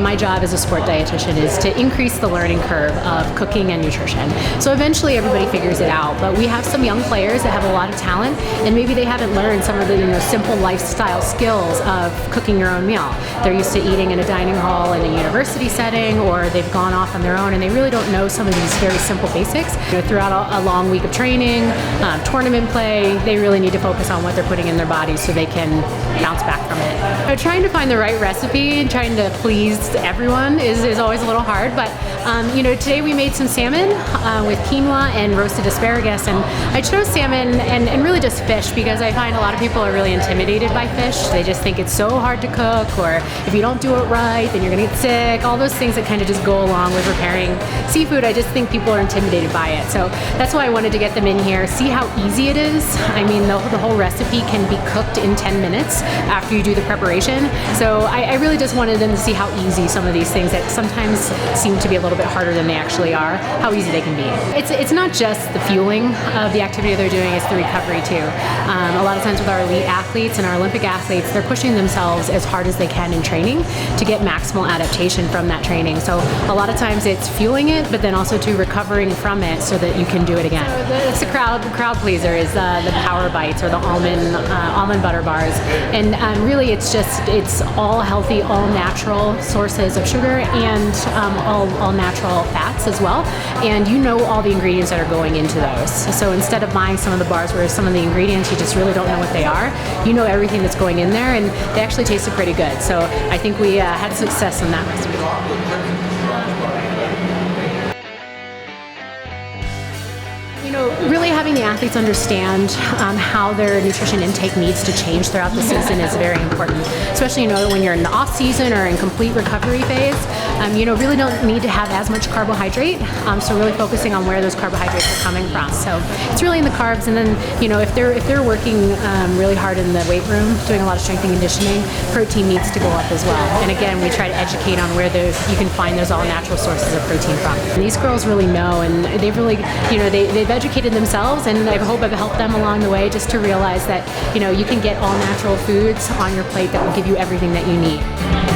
my job as a sport dietitian is to increase the learning curve of cooking and nutrition. So eventually everybody figures it out, but we have some young players that have a lot of talent, and maybe they haven't learned some of the simple lifestyle skills of cooking your own meal. They're used to eating in a dining hall in a university setting, or they've gone off on their own and they really don't know some of these very simple basics. Throughout a long week of training, tournament play, they really need to focus on what they're putting in their bodies so they can bounce back from it. Trying to find the right recipe and trying to please everyone is always a little hard, but today we made some salmon with quinoa and roasted asparagus, and I chose salmon and really just fish because I find a lot of people are really intimidated by fish. They just think it's so hard to cook, or if you don't do it right then you're gonna get sick, all those things that kind of just go along with preparing seafood. I just think people are intimidated by it, so that's why I wanted to get them in here, see how easy it is. I mean, the whole recipe can be cooked in 10 minutes after you do the preparation, so I really just wanted them to see how easy some of these things that sometimes seem to be a little bit harder than they actually are, how easy they can be. It's not just the fueling of the activity they're doing, it's the recovery too. A lot of times with our elite athletes and our Olympic athletes, they're pushing themselves as hard as they can in training to get maximal adaptation from that training. So a lot of times it's fueling it, but then also to recovering from it so that you can do it again. So it's the crowd pleaser is the Power Bites or the almond butter bars, and really it's all healthy, all natural sources of sugar and all natural fats as well, and all the ingredients that are going into those. So instead of buying some of the bars where some of the ingredients you just really don't know what they are, everything that's going in there, and they actually tasted pretty good. So I think we had success in that recipe. Really having the athletes understand how their nutrition intake needs to change throughout the season is very important, especially when you're in the off season or in complete recovery phase. Really don't need to have as much carbohydrate, so really focusing on where those carbohydrates are coming from. So it's really in the carbs, and then if they're working really hard in the weight room, doing a lot of strength and conditioning, protein needs to go up as well. And again, we try to educate on where you can find those all natural sources of protein from. And these girls really know, and they've really they've educated themselves, and I hope I've helped them along the way just to realize that you can get all natural foods on your plate that will give you everything that you need.